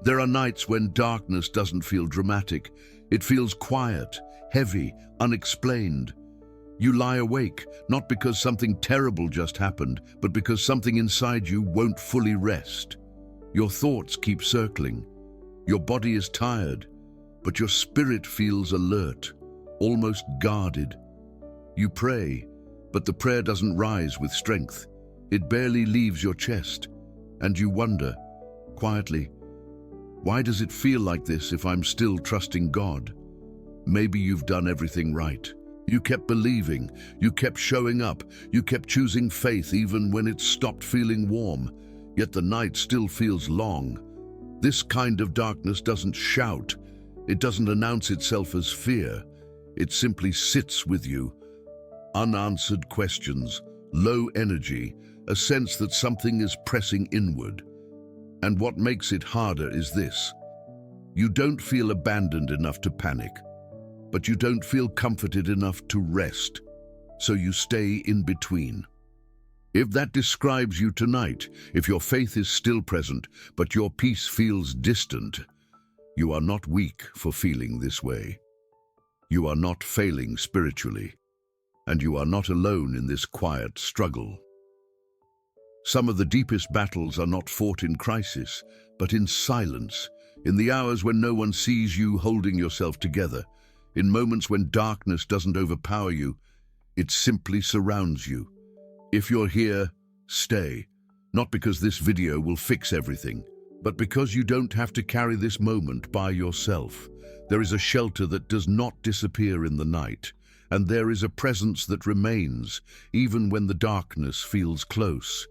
There are nights when darkness doesn't feel dramatic. It feels quiet, heavy, unexplained. You lie awake, not because something terrible just happened, but because something inside you won't fully rest. Your thoughts keep circling. Your body is tired, but your spirit feels alert, almost guarded. You pray, but the prayer doesn't rise with strength. It barely leaves your chest, and you wonder, quietly, why does it feel like this if I'm still trusting God? Maybe you've done everything right. You kept believing, you kept showing up, you kept choosing faith even when it stopped feeling warm, yet the night still feels long. This kind of darkness doesn't shout, it doesn't announce itself as fear. It simply sits with you. Unanswered questions, low energy, a sense that something is pressing inward. And what makes it harder is this. You don't feel abandoned enough to panic, but you don't feel comforted enough to rest, so you stay in between. If that describes you tonight, if your faith is still present, but your peace feels distant, you are not weak for feeling this way. You are not failing spiritually, and you are not alone in this quiet struggle. Some of the deepest battles are not fought in crisis, but in silence, in the hours when no one sees you holding yourself together, in moments when darkness doesn't overpower you, it simply surrounds you. If you're here, stay. Not because this video will fix everything, but because you don't have to carry this moment by yourself. There is a shelter that does not disappear in the night, and there is a presence that remains, even when the darkness feels close.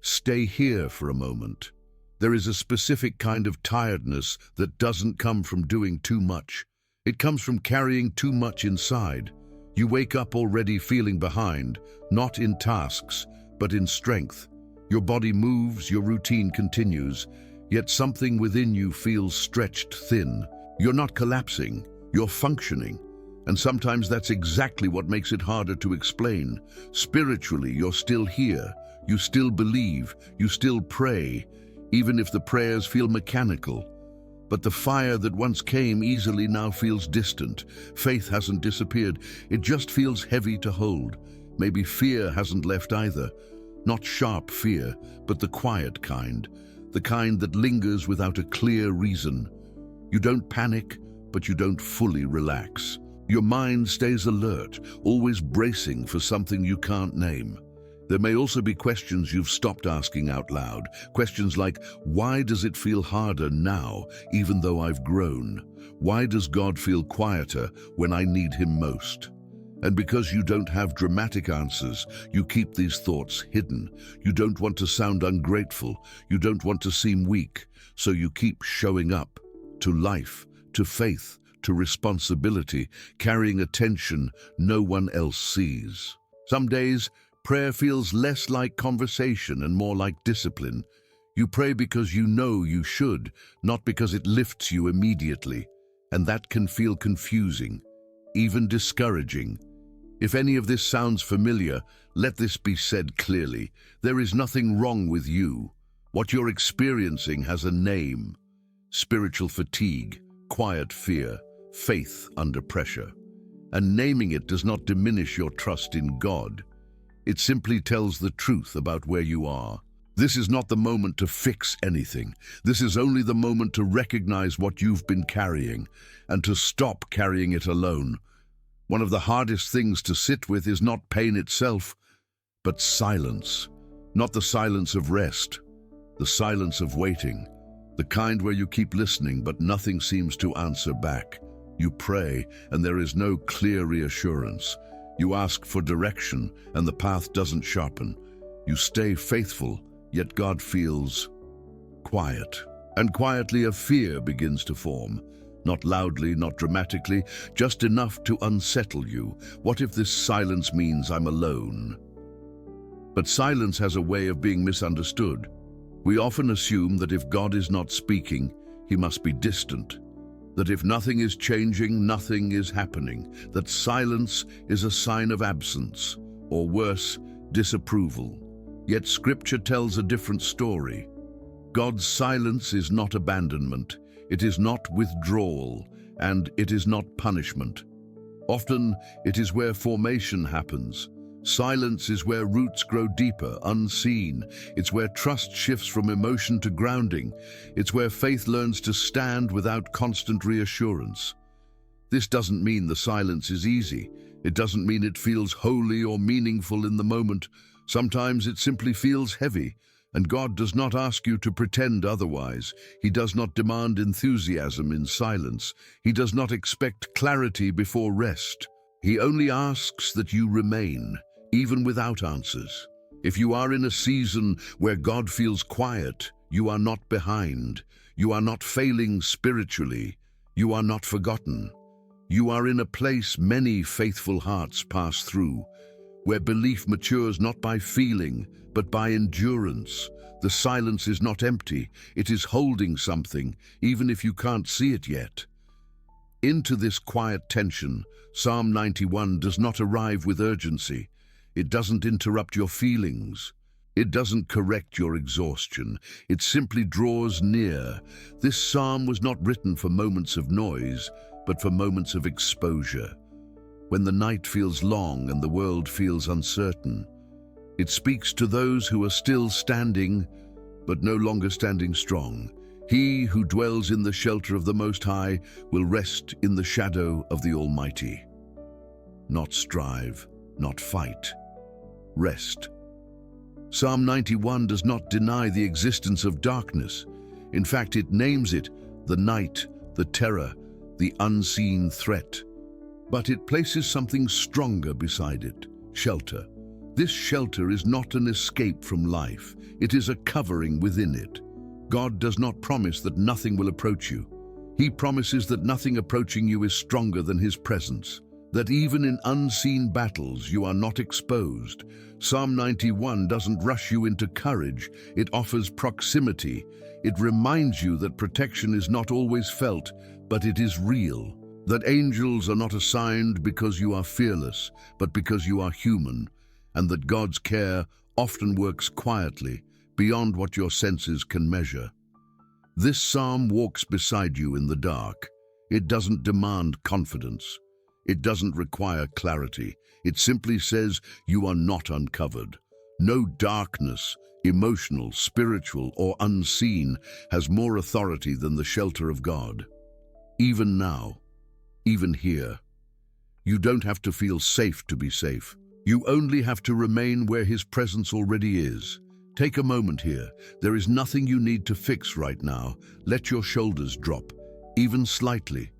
Stay here for a moment. There is a specific kind of tiredness that doesn't come from doing too much. It comes from carrying too much inside. You wake up already feeling behind, not in tasks, but in strength. Your body moves, your routine continues, yet something within you feels stretched thin. You're not collapsing, you're functioning. And sometimes that's exactly what makes it harder to explain. Spiritually, you're still here. You still believe, you still pray, even if the prayers feel mechanical. But the fire that once came easily now feels distant. Faith hasn't disappeared, it just feels heavy to hold. Maybe fear hasn't left either. Not sharp fear, but the quiet kind. The kind that lingers without a clear reason. You don't panic, but you don't fully relax. Your mind stays alert, always bracing for something you can't name. There may also be questions you've stopped asking out loud. Questions like, why does it feel harder now, even though I've grown? Why does God feel quieter when I need Him most? And because you don't have dramatic answers, you keep these thoughts hidden. You don't want to sound ungrateful. You don't want to seem weak. So you keep showing up to life, to faith, to responsibility, carrying a tension no one else sees. Some days, prayer feels less like conversation and more like discipline. You pray because you know you should, not because it lifts you immediately. And that can feel confusing, even discouraging. If any of this sounds familiar, let this be said clearly. There is nothing wrong with you. What you're experiencing has a name. Spiritual fatigue, quiet fear, faith under pressure. And naming it does not diminish your trust in God. It simply tells the truth about where you are. This is not the moment to fix anything. This is only the moment to recognize what you've been carrying and to stop carrying it alone. One of the hardest things to sit with is not pain itself, but silence. Not the silence of rest, the silence of waiting. The kind where you keep listening but nothing seems to answer back. You pray and there is no clear reassurance. You ask for direction and the path doesn't sharpen. You stay faithful, yet God feels quiet. And quietly a fear begins to form. Not loudly, not dramatically, just enough to unsettle you. What if this silence means I'm alone? But silence has a way of being misunderstood. We often assume that if God is not speaking, He must be distant. That if nothing is changing, nothing is happening. That silence is a sign of absence, or worse, disapproval. Yet Scripture tells a different story. God's silence is not abandonment, it is not withdrawal, and it is not punishment. Often, it is where formation happens. Silence is where roots grow deeper, unseen. It's where trust shifts from emotion to grounding. It's where faith learns to stand without constant reassurance. This doesn't mean the silence is easy. It doesn't mean it feels holy or meaningful in the moment. Sometimes it simply feels heavy, and God does not ask you to pretend otherwise. He does not demand enthusiasm in silence. He does not expect clarity before rest. He only asks that you remain, even without answers. If you are in a season where God feels quiet, you are not behind. You are not failing spiritually. You are not forgotten. You are in a place many faithful hearts pass through, where belief matures not by feeling, but by endurance. The silence is not empty, it is holding something, even if you can't see it yet. Into this quiet tension, Psalm 91 does not arrive with urgency. It doesn't interrupt your feelings. It doesn't correct your exhaustion. It simply draws near. This psalm was not written for moments of noise, but for moments of exposure. When the night feels long and the world feels uncertain, it speaks to those who are still standing, but no longer standing strong. He who dwells in the shelter of the Most High will rest in the shadow of the Almighty. Not strive, not fight. Rest. Psalm 91 does not deny the existence of darkness. In fact, it names it the night, the terror, the unseen threat. But it places something stronger beside it: shelter. This shelter is not an escape from life. It is a covering within it. God does not promise that nothing will approach you. He promises that nothing approaching you is stronger than His presence, that even in unseen battles you are not exposed. Psalm 91 doesn't rush you into courage, it offers proximity. It reminds you that protection is not always felt, but it is real. That angels are not assigned because you are fearless, but because you are human, and that God's care often works quietly, beyond what your senses can measure. This psalm walks beside you in the dark. It doesn't demand confidence. It doesn't require clarity. It simply says you are not uncovered. No darkness, emotional, spiritual, or unseen, has more authority than the shelter of God. Even now, even here, you don't have to feel safe to be safe. You only have to remain where His presence already is. Take a moment here. There is nothing you need to fix right now. Let your shoulders drop, even slightly.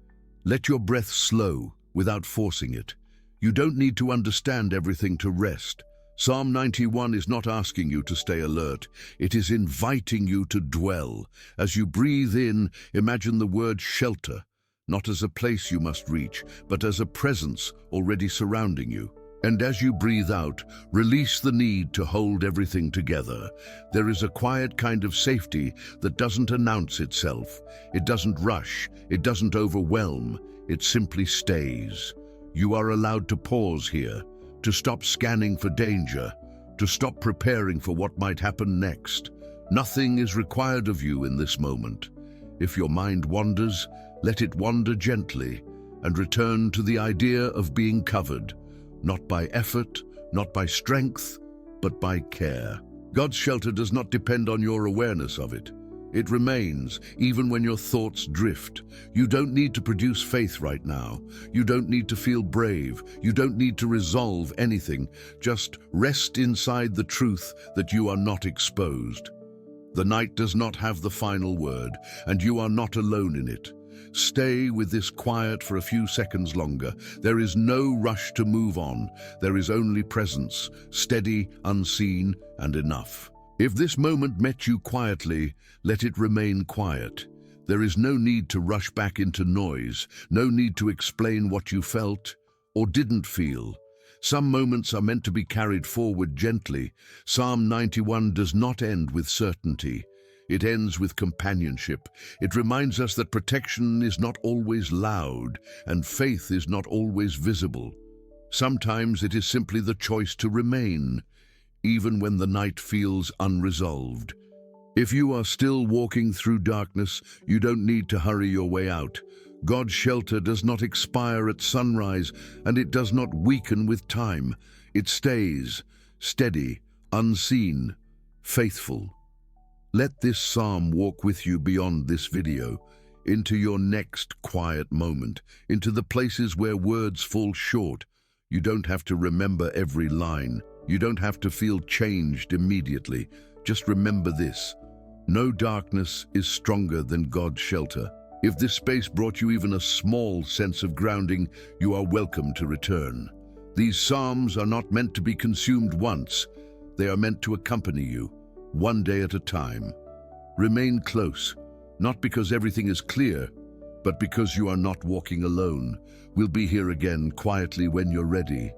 Let your breath slow without forcing it. You don't need to understand everything to rest. Psalm 91 is not asking you to stay alert. It is inviting you to dwell. As you breathe in, imagine the word shelter, not as a place you must reach, but as a presence already surrounding you. And as you breathe out, release the need to hold everything together. There is a quiet kind of safety that doesn't announce itself. It doesn't rush. It doesn't overwhelm. It simply stays. You are allowed to pause here, to stop scanning for danger, to stop preparing for what might happen next. Nothing is required of you in this moment. If your mind wanders, let it wander gently and return to the idea of being covered. Not by effort, not by strength, but by care. God's shelter does not depend on your awareness of it. It remains, even when your thoughts drift. You don't need to produce faith right now. You don't need to feel brave. You don't need to resolve anything. Just rest inside the truth that you are not exposed. The night does not have the final word, and you are not alone in it. Stay with this quiet for a few seconds longer. There is no rush to move on. There is only presence, steady, unseen, and enough. If this moment met you quietly, let it remain quiet. There is no need to rush back into noise, no need to explain what you felt or didn't feel. Some moments are meant to be carried forward gently. Psalm 91 does not end with certainty. It ends with companionship. It reminds us that protection is not always loud and faith is not always visible. Sometimes it is simply the choice to remain, even when the night feels unresolved. If you are still walking through darkness, you don't need to hurry your way out. God's shelter does not expire at sunrise, and it does not weaken with time. It stays steady, unseen, faithful. Let this psalm walk with you beyond this video, into your next quiet moment, into the places where words fall short. You don't have to remember every line. You don't have to feel changed immediately. Just remember this: no darkness is stronger than God's shelter. If this space brought you even a small sense of grounding, you are welcome to return. These psalms are not meant to be consumed once. They are meant to accompany you, one day at a time. Remain close, not because everything is clear, but because you are not walking alone. We'll be here again quietly when you're ready.